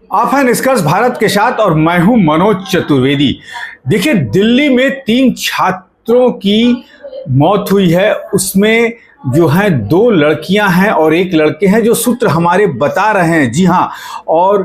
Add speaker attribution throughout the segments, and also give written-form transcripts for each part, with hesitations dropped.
Speaker 1: आप हैं निष्कर्ष भारत के साथ और मैं हूं मनोज चतुर्वेदी। देखिए, दिल्ली में 3 छात्रों की मौत हुई है। उसमें जो है 2 लड़कियां हैं और 1 लड़के हैं, जो सूत्र हमारे बता रहे हैं। जी हां, और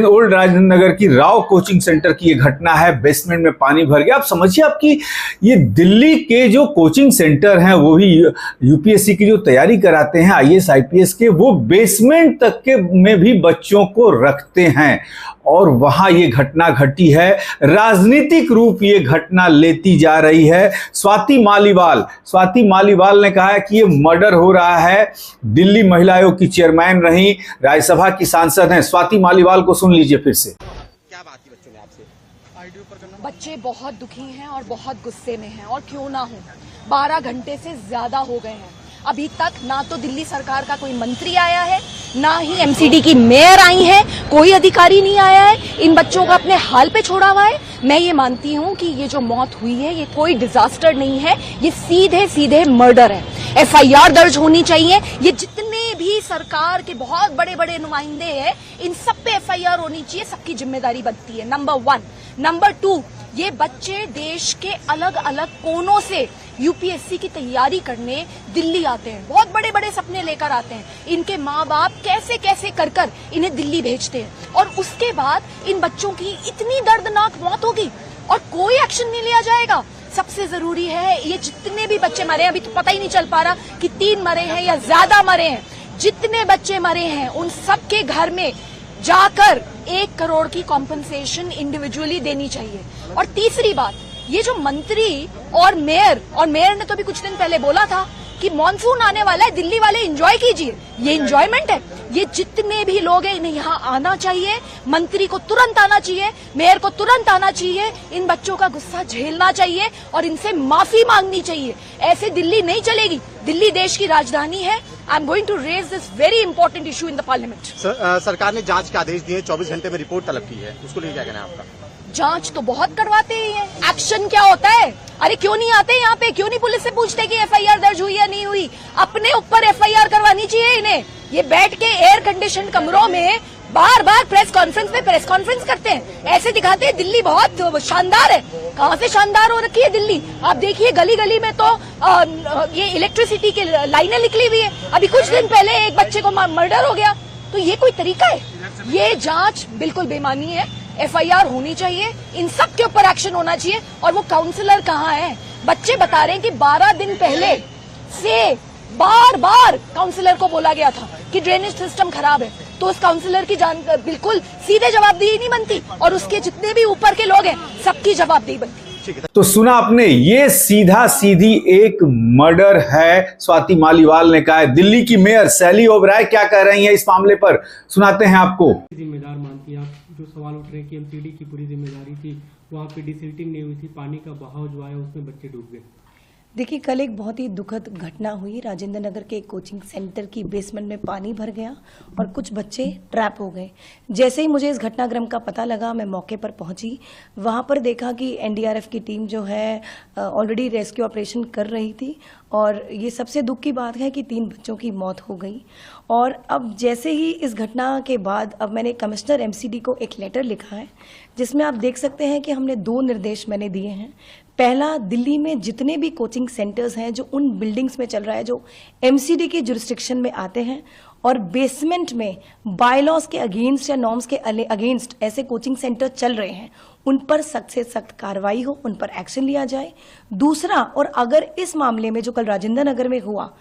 Speaker 1: ओल्ड राजेंद्र नगर की राव कोचिंग सेंटर की ये घटना है। बेसमेंट में पानी भर गया। आप समझिए, आपकी ये दिल्ली के जो कोचिंग सेंटर हैं, वो भी यूपीएससी की जो तैयारी कराते हैं आईएएस आईपीएस के, वो बेसमेंट तक के में भी बच्चों को रखते हैं और वहां ये घटना घटी है। राजनीतिक रूप ये घटना लेती जा रही है। स्वाति मालीवाल ने कहा है कि ये मर्डर हो रहा है। दिल्ली महिला आयोग की चेयरमैन रही, राज्यसभा की सांसद हैं। स्वाति मालीवाल को सुन लीजिए फिर से।
Speaker 2: क्या बात की बच्चों ने आपसे?
Speaker 3: बच्चे बहुत दुखी हैं और बहुत गुस्से में हैं, और क्यों ना हो। 12 घंटे से ज्यादा हो गए हैं। अभी तक ना तो दिल्ली सरकार का कोई मंत्री आया है, ना ही एमसीडी की मेयर आई है, कोई अधिकारी नहीं आया है। इन बच्चों को अपने हाल पे छोड़ा हुआ है। मैं ये मानती हूँ कि ये जो मौत हुई है, ये कोई डिजास्टर नहीं है, ये सीधे मर्डर है। एफआईआर दर्ज होनी चाहिए। ये जितने भी सरकार के बहुत बड़े बड़े नुमाइंदे हैं, इन सब पे एफआईआर होनी चाहिए। सबकी जिम्मेदारी बनती है, नंबर 1। नंबर 2, ये बच्चे देश के अलग अलग कोनों से यूपीएससी की तैयारी करने दिल्ली आते हैं। बहुत बड़े बड़े सपने लेकर आते हैं। इनके माँ बाप कैसे कैसे कर इन्हें दिल्ली भेजते हैं, और उसके बाद इन बच्चों की इतनी दर्दनाक मौत होगी और कोई एक्शन नहीं लिया जाएगा। सबसे जरूरी है, ये जितने भी बच्चे मरे हैं, अभी तो पता ही नहीं चल पा रहा कि 3 मरे हैं या ज्यादा मरे हैं। जितने बच्चे मरे हैं, उन सबके घर में जाकर 1 करोड़ की कॉम्पनसेशन इंडिविजुअली देनी चाहिए। और तीसरी बात, ये जो मंत्री और मेयर ने तो भी कुछ दिन पहले बोला था कि मॉनसून आने वाला है, दिल्ली वाले एंजॉय कीजिए। ये एंजॉयमेंट है? ये जितने भी लोग हैं, इन्हें यहाँ आना चाहिए। मंत्री को तुरंत आना चाहिए, मेयर को तुरंत आना चाहिए। इन बच्चों का गुस्सा झेलना चाहिए और इनसे माफी मांगनी चाहिए। ऐसे दिल्ली नहीं चलेगी। दिल्ली देश की राजधानी है। I am going to raise this very important issue in the parliament.
Speaker 2: सरकार ने जांच के आदेश दिए, 24 घंटे में रिपोर्ट तलब की है, उसको लेकर क्या कहना है आपका?
Speaker 3: जांच तो बहुत करवाते ही हैं। एक्शन क्या होता है? अरे क्यों नहीं आते यहाँ पे? क्यों नहीं पुलिस से पूछते कि एफआईआर दर्ज हुई या नहीं हुई? अपने ऊपर एफआईआर करवानी चाहिए इन्हें। ये बैठ के एयर कंडीशन कमरों में बार प्रेस कॉन्फ्रेंस करते हैं। ऐसे दिखाते हैं दिल्ली बहुत शानदार है। कहाँ से शानदार हो रखी है दिल्ली? आप देखिए, गली गली में तो ये इलेक्ट्रिसिटी की लाइनें निकली हुई है। अभी कुछ दिन पहले एक बच्चे को मर्डर हो गया। तो ये कोई तरीका है? ये जांच बिल्कुल बेमानी है। एफआईआर होनी चाहिए, इन सब के ऊपर एक्शन होना चाहिए। और वो काउंसलर कहाँ है? बच्चे बता रहे हैं कि 12 दिन पहले से बार काउंसलर को बोला गया था कि ड्रेनेज सिस्टम खराब है। तो उस काउंसलर की बिल्कुल सीधे जवाबदेही नहीं बनती, और उसके जितने भी ऊपर के लोग हैं, सबकी जवाबदेही बनती।
Speaker 1: तो सुना आपने, ये सीधी एक मर्डर है। स्वाति मालीवाल ने कहा है। दिल्ली की मेयर शैली ओबराय क्या कह रही हैं इस मामले पर, सुनाते हैं आपको।
Speaker 4: जिम्मेदार मानती हैं आप? जो सवाल उठ रहे हैं कि एमसीडी की पूरी जिम्मेदारी थी, वहाँ पे डिसिल्टिंग नहीं हुई थी, पानी का बहाव जो आया उसमें बच्चे डूब गए।
Speaker 5: देखिए, कल एक बहुत ही दुखद घटना हुई। राजेंद्र नगर के एक कोचिंग सेंटर की बेसमेंट में पानी भर गया और कुछ बच्चे ट्रैप हो गए। जैसे ही मुझे इस घटनाक्रम का पता लगा, मैं मौके पर पहुंची। वहां पर देखा कि एनडीआरएफ की टीम जो है ऑलरेडी रेस्क्यू ऑपरेशन कर रही थी, और ये सबसे दुख की बात है कि 3 बच्चों की मौत हो गई। और अब जैसे ही इस घटना के बाद अब मैंने कमिश्नर एमसीडी को एक लेटर लिखा है, जिसमें आप देख सकते हैं कि हमने 2 निर्देश मैंने दिए हैं। पहला, दिल्ली में जितने भी कोचिंग सेंटर्स हैं जो उन बिल्डिंग्स में चल रहा है जो एमसीडी के जुरिस्डिक्शन में आते हैं, और बेसमेंट में बायलॉज के अगेंस्ट या नॉर्म्स के अगेंस्ट ऐसे कोचिंग सेंटर चल रहे हैं, उन पर सख्त से सख्त कार्रवाई हो, उन पर एक्शन लिया जाए। दूसरा, और अगर इस मामले में जो कल राजेंद्र नगर में हुआ,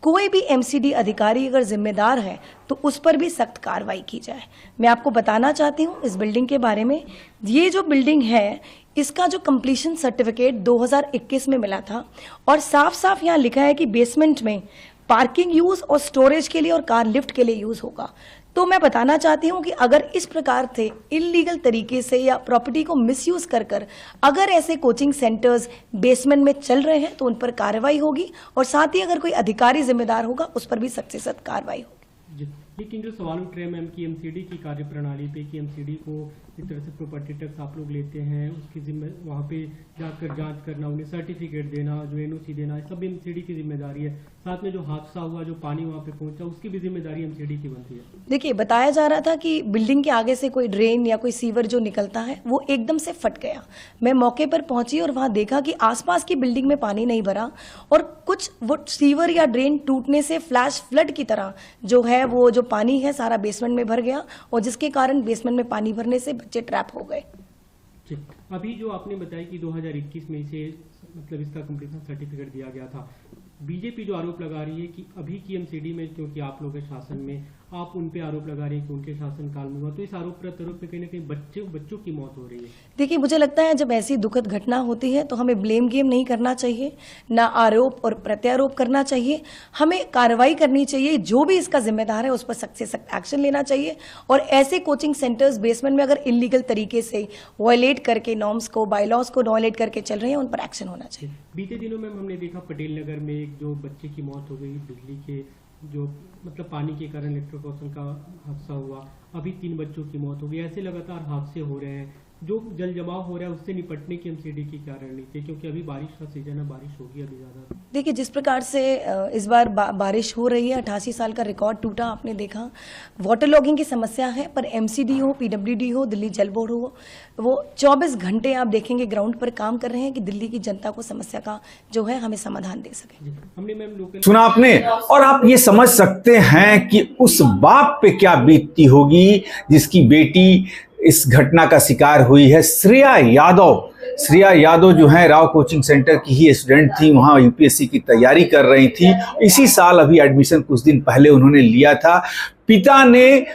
Speaker 5: कोई भी एमसीडी अधिकारी अगर जिम्मेदार है तो उस पर भी सख्त कार्रवाई की जाए। मैं आपको बताना चाहती हूँ इस बिल्डिंग के बारे में। ये जो बिल्डिंग है, इसका जो कंप्लीशन सर्टिफिकेट 2021 में मिला था, और साफ यहाँ लिखा है कि बेसमेंट में पार्किंग यूज और स्टोरेज के लिए और कार लिफ्ट के लिए यूज होगा। तो मैं बताना चाहती हूँ कि अगर इस प्रकार से इलीगल तरीके से या प्रॉपर्टी को मिसयूज कर अगर ऐसे कोचिंग सेंटर्स बेसमेंट में चल रहे हैं, तो उन पर कार्रवाई होगी, और साथ ही अगर कोई अधिकारी जिम्मेदार होगा, उस पर भी सख्त से सख्त कार्रवाई होगी।
Speaker 4: लेकिन जो सवाल उठ रहे हैं मैम की एमसीडी की कार्यप्रणाली पे कि एमसीडी को इस तरह से प्रॉपर्टी टैक्स आप लोग लेते हैं, उसकी जिम्मे वहाँ पे जाकर जांच करना, उन्हें सर्टिफिकेट देना, जो एनओसी देना, सब एमसीडी की जिम्मेदारी है। साथ में जो हादसा हुआ, जो पानी वहाँ पे पहुंचा, उसकी भी जिम्मेदारी एमसीडी की बनती है।
Speaker 5: देखिए, बताया जा रहा था कि बिल्डिंग के आगे से कोई ड्रेन या कोई सीवर जो निकलता है वो एकदम से फट गया। मैं मौके पर पहुंची और वहां देखा कि आसपास की बिल्डिंग में पानी नहीं भरा और कुछ वो सीवर या ड्रेन टूटने से फ्लैश फ्लड की तरह जो है वो जो पानी है सारा बेसमेंट में भर गया और जिसके कारण बेसमेंट में पानी भरने से बच्चे ट्रैप हो गए।
Speaker 4: अभी जो आपने बताया कि 2021 में इसे मतलब इसका कंप्लीशन सर्टिफिकेट दिया गया था, बीजेपी जो आरोप लगा रही है कि अभी की एमसीडी में क्योंकि आप लोग के शासन में, आप उन पे आरोप लगा रही है कि उनके शासन काल में हुआ, तो इस आरोप प्रत्यारोप में कहीं ना कहीं बच्चों की मौत हो रही है।
Speaker 5: देखिए, मुझे लगता है जब ऐसी दुखद घटना होती है तो हमें ब्लेम गेम नहीं करना चाहिए, ना आरोप और प्रत्यारोप करना चाहिए। हमें कार्रवाई करनी चाहिए, जो भी इसका जिम्मेदार है उस पर सख्त से सख्त एक्शन लेना चाहिए और ऐसे कोचिंग सेंटर्स बेसमेंट में अगर इलीगल तरीके से वायलेट करके नॉर्म्स को, बायलॉज को वायलेट करके चल रहे हैं, उन पर एक्शन होना चाहिए।
Speaker 4: बीते दिनों में हमने देखा पटेल नगर में एक जो बच्चे की मौत हो गई, बिजली के जो मतलब पानी के कारण इलेक्ट्रोक्यूशन का हादसा हुआ, अभी 3 बच्चों की मौत हो गई। ऐसे लगातार हादसे हो रहे हैं, जो जल जमाव हो रहा है उससे निपटने की एमसीडी की क्या रणनीति है, क्योंकि अभी बारिश का सीजन है, बारिश होगी अभी ज्यादा। देखिए,
Speaker 5: जिस प्रकार से इस बार बारिश हो रही है, 88 साल का रिकॉर्ड टूटा, आपने देखा। वाटर लॉगिंग की समस्या है, पर एमसीडी हो, पीडब्ल्यूडी हो, दिल्ली जल बोर्ड हो, वो 24 घंटे आप देखेंगे ग्राउंड पर काम कर रहे हैं कि दिल्ली की जनता को समस्या का जो है हमें समाधान दे सके।
Speaker 4: हमने मैम लोकल
Speaker 1: सुना आपने, और आप ये समझ सकते हैं कि उस बाप पे क्या बीतती होगी जिसकी बेटी इस घटना का शिकार हुई है। श्रेया यादव जो है राव कोचिंग सेंटर की ही स्टूडेंट थी, वहां यूपीएससी की तैयारी कर रही थी। इसी साल अभी एडमिशन कुछ दिन पहले उन्होंने लिया था। पिता ने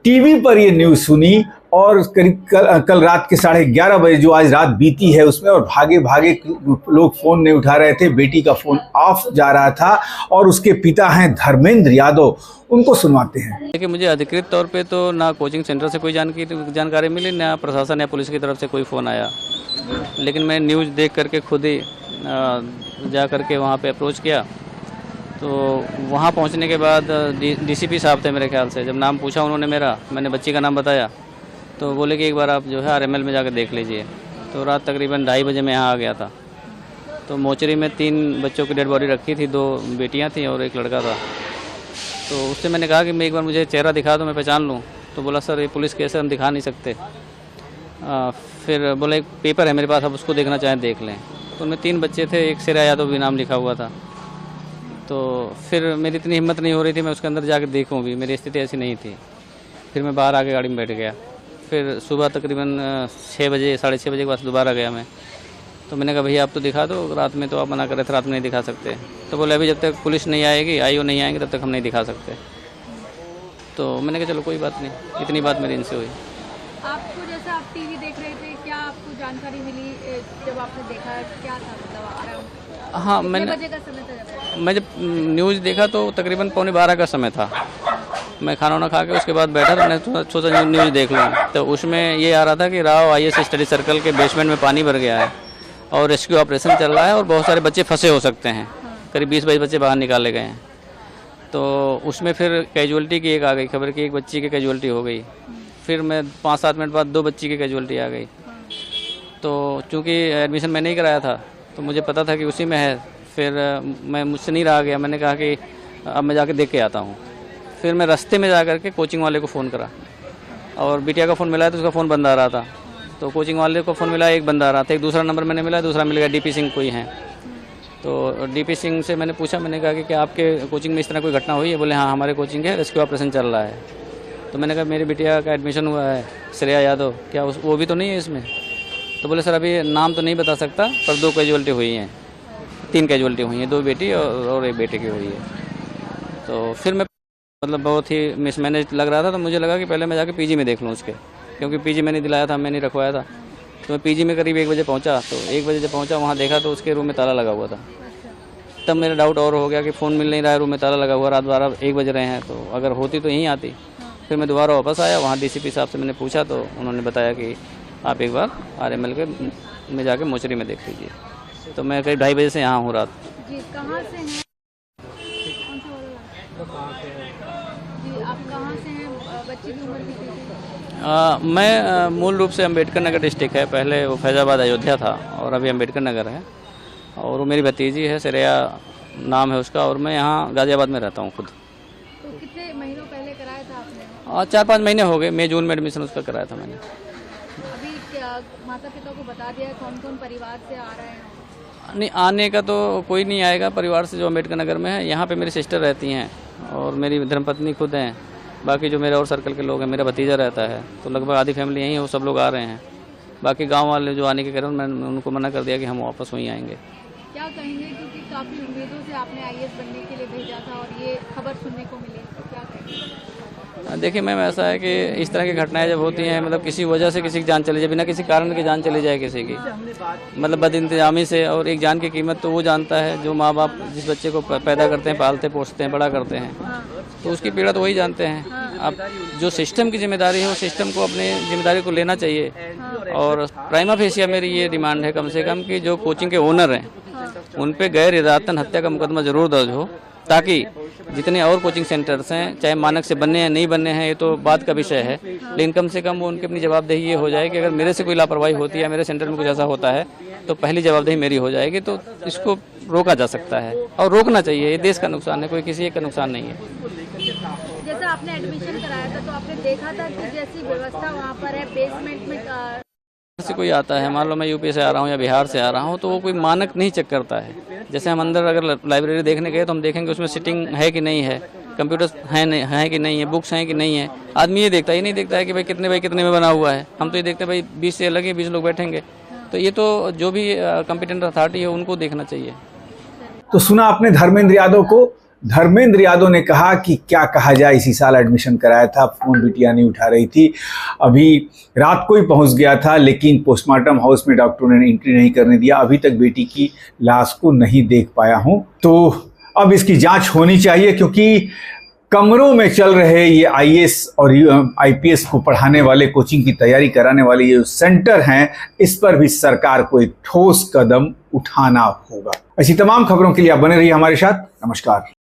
Speaker 1: टीवी पर ये न्यूज़ सुनी और करीब कल रात के 11:30 बजे जो आज रात बीती है उसमें, और भागे भागे लोग फ़ोन नहीं उठा रहे थे, बेटी का फ़ोन ऑफ जा रहा था और उसके पिता हैं धर्मेंद्र यादव, उनको सुनवाते हैं।
Speaker 6: देखिए, मुझे अधिकृत तौर पे तो ना कोचिंग सेंटर से कोई जानकारी मिली, ना प्रशासन या पुलिस की तरफ से कोई फ़ोन आया, लेकिन मैं न्यूज़ देख करके खुद ही जा करके वहाँ पे अप्रोच किया। तो वहाँ पहुँचने के बाद डीसीपी साहब थे मेरे ख्याल से, जब नाम पूछा उन्होंने मेरा, मैंने बच्ची का नाम बताया तो बोले कि एक बार आप जो है आरएमएल में जाकर देख लीजिए। तो रात तकरीबन 2:30 बजे मैं यहाँ आ गया था। तो मोचरी में 3 बच्चों की डेड बॉडी रखी थी, 2 बेटियाँ थी और एक लड़का था। तो उससे मैंने कहा कि मैं एक बार मुझे चेहरा दिखा दो, मैं पहचान लूँ। तो बोला सर ये पुलिस केस है, हम दिखा नहीं सकते। फिर बोला एक पेपर है मेरे पास, आप उसको देखना चाहें देख लें। तो उनमें 3 बच्चे थे, एक श्रेया यादव भी नाम लिखा हुआ था। तो फिर मेरी इतनी हिम्मत नहीं हो रही थी मैं उसके अंदर जाकर देखूँ भी, मेरी स्थिति ऐसी नहीं थी। फिर मैं बाहर आके गाड़ी में बैठ गया। फिर सुबह तकरीबन 6 बजे, 6:30 बजे के बाद दोबारा गया मैं। तो मैंने कहा भैया आप तो दिखा दो, रात में तो आप मना कर रहे थे, रात में नहीं दिखा सकते। तो बोले अभी जब तक पुलिस नहीं आएगी, आईओ नहीं आएंगे, तब तक हम नहीं दिखा सकते। तो मैंने कहा चलो कोई बात नहीं, इतनी बात मेरी इनसे हुई।
Speaker 7: आपको जैसा आप टीवी देख रहे थे, क्या आपको जानकारी मिली जब आपने देखा, क्या था मतलब
Speaker 6: हाँ,
Speaker 7: कितने बजे का समय था?
Speaker 6: मैं जब न्यूज़ देखा तो तकरीबन 11:15 का समय था। मैं खाना वाना खा के उसके बाद बैठा तो मैंने सोचा न्यूज़ देख लूँ। तो उसमें ये आ रहा था कि राव आईएएस स्टडी सर्कल के बेसमेंट में पानी भर गया है और रेस्क्यू ऑपरेशन चल रहा है और बहुत सारे बच्चे फंसे हो सकते हैं। करीब 20-22 बच्चे बाहर निकाले गए हैं। तो उसमें फिर कैजुअलिटी की एक आ गई खबर कि एक बच्ची की कैजुअलिटी हो गई। फिर मैं 5-7 मिनट बाद 2 बच्ची की कैजुअलिटी आ गई। तो चूँकि एडमिशन मैंने ही कराया था तो मुझे पता था कि उसी में है। फिर मैं मुझसे नहीं रहा गया, मैंने कहा कि अब मैं जाके देख के आता हूँ। फिर मैं रास्ते में जा कर के कोचिंग वाले को फ़ोन करा और बिटिया का फ़ोन मिला तो उसका फ़ोन बंद आ रहा था। तो कोचिंग वाले को फ़ोन मिला, एक बंदा आ रहा था, एक दूसरा नंबर मैंने मिला, दूसरा मिल गया डीपी सिंह कोई हैं। तो डीपी सिंह से मैंने पूछा, मैंने कहा कि क्या आपके कोचिंग में इस तरह कोई घटना हुई है? बोले हाँ हमारे कोचिंग है, रेस्क्यू ऑपरेशन चल रहा है। तो मैंने कहा मेरी बिटिया का एडमिशन हुआ है श्रेया यादव, क्या वो भी तो नहीं है इसमें? तो बोले सर अभी नाम तो नहीं बता सकता, पर 2 कैजुअलिटी हुई हैं, 3 कैजुअलिटी हुई हैं, 2 बेटी और एक बेटे की हुई है। तो फिर मैं मतलब बहुत ही मिसमैनेज लग रहा था। तो मुझे लगा कि पहले मैं जाके पीजी में देख लूँ उसके, क्योंकि पीजी मैंने दिलाया था, मैंने रखवाया था। तो मैं पीजी में करीब 1 बजे पहुंचा। तो 1 बजे जब पहुंचा वहां देखा तो उसके रूम में ताला लगा हुआ था। तब मेरा डाउट और हो गया कि फ़ोन मिल नहीं रहा है, रूम में ताला लगा हुआ, रात 12-1 बज रहे हैं, तो अगर होती तो यहीं आती। फिर मैं दोबारा वापस आया, वहाँ डीसीपी साहब से मैंने पूछा तो उन्होंने बताया कि आप एक बार आरएमएल के में जाके मोचरी में देख लीजिए। तो मैं करीब 2:30 बजे से यहाँ हूँ रात।
Speaker 7: जी, कहाँ से हैं? कौन सा वाला?
Speaker 4: मतलब कहाँ से है?
Speaker 7: जी आप कहाँ से हैं, बच्चे की उम्र कितनी थी?
Speaker 6: मैं मूल रूप से अम्बेडकर नगर डिस्ट्रिक्ट है, पहले वो फैज़ाबाद अयोध्या था और अभी अम्बेडकर नगर है। और वो मेरी भतीजी है, श्रेया नाम है उसका, और मैं यहाँ गाज़ियाबाद में रहता हूँ खुद।
Speaker 7: तो कितने महीनों पहले कराया था आपने?
Speaker 6: और 4-5 महीने हो गए, मई जून में एडमिशन उसका कराया था मैंने।
Speaker 7: अभी क्या माता पिता को बता दिया है कौन कौन परिवार से आ रहे हैं?
Speaker 6: नहीं, आने का तो कोई नहीं आएगा परिवार से जो अम्बेडकर नगर में है। यहाँ पे मेरी सिस्टर रहती हैं और मेरी धर्मपत्नी खुद हैं। बाकी जो मेरे और सर्कल के लोग हैं, मेरा भतीजा रहता है, तो लगभग आधी फैमिली यहीं है, वो सब लोग आ रहे हैं। बाकी गांव वाले जो आने के कारण मैंने उनको मना कर दिया कि हम वापस वहीं आएंगे।
Speaker 7: क्या कहेंगे, क्योंकि काफ़ी उम्मीदों से आपने आईएएस बनने के लिए भेजा था और ये खबर सुनने को मिली, तो क्या कहेंगे?
Speaker 6: देखिए मैम, ऐसा है कि इस तरह की घटनाएं जब होती हैं, मतलब किसी वजह से किसी की जान चली जाए, बिना किसी कारण की जान चली जाए किसी की, मतलब बदइंतजामी से, और एक जान की कीमत तो वो जानता है जो माँ बाप जिस बच्चे को पैदा करते हैं, पालते पोसते हैं, बड़ा करते हैं, तो उसकी पीड़ा तो वही जानते हैं। अब जो सिस्टम की जिम्मेदारी है, वो सिस्टम को अपनी जिम्मेदारी को लेना चाहिए। और प्राइमा फेसिया मेरी ये डिमांड है कम से कम कि जो कोचिंग के ओनर हैं उन पे गैर इरादतन हत्या का मुकदमा जरूर दर्ज हो, ताकि जितने और कोचिंग सेंटर्स हैं, चाहे मानक से बनने हैं नहीं बनने हैं, ये तो बात का विषय है, लेकिन कम से कम वो उनकी अपनी जवाबदेही ये हो जाए कि अगर मेरे से कोई लापरवाही होती है या मेरे सेंटर में कुछ ऐसा होता है तो पहली जवाबदेही मेरी हो जाएगी। तो इसको रोका जा सकता है और रोकना चाहिए। ये देश का नुकसान है, कोई किसी एक का नुकसान नहीं है।
Speaker 7: जैसे आपने एडमिशन कराया था तो आपने देखा था कि जैसी व्यवस्था वहाँ पर है बेसमेंट में
Speaker 6: से कोई आता है, मान लो मैं यूपी से आ रहा हूँ या बिहार से आ रहा हूँ, तो वो कोई मानक नहीं चेक करता है। जैसे हम अंदर अगर लाइब्रेरी देखने गए तो हम देखेंगे उसमें सिटिंग है कि नहीं है, कंप्यूटर्स हैं कि नहीं है, बुक्स हैं कि नहीं है। आदमी ये देखता है, ये नहीं देखता है कि भाई कितने में बना हुआ है। हम तो ये देखते हैं भाई 20 से लगे 20 लोग बैठेंगे। तो ये तो जो भी कॉम्पिटेंट अथॉरिटी है उनको देखना चाहिए।
Speaker 1: तो सुना आपने धर्मेंद्र यादव को। धर्मेंद्र यादव ने कहा कि क्या कहा जाए, इसी साल एडमिशन कराया था, फोन बिटिया नहीं उठा रही थी, अभी रात को ही पहुंच गया था, लेकिन पोस्टमार्टम हाउस में डॉक्टरों ने एंट्री नहीं करने दिया, अभी तक बेटी की लाश को नहीं देख पाया हूं। तो अब इसकी जांच होनी चाहिए, क्योंकि कमरों में चल रहे ये आईएएस और आईपीएस को पढ़ाने वाले, कोचिंग की तैयारी कराने वाले ये सेंटर हैं, इस पर भी सरकार को एक ठोस कदम उठाना होगा। ऐसी तमाम खबरों के लिए आप बने रहिए हमारे साथ। नमस्कार।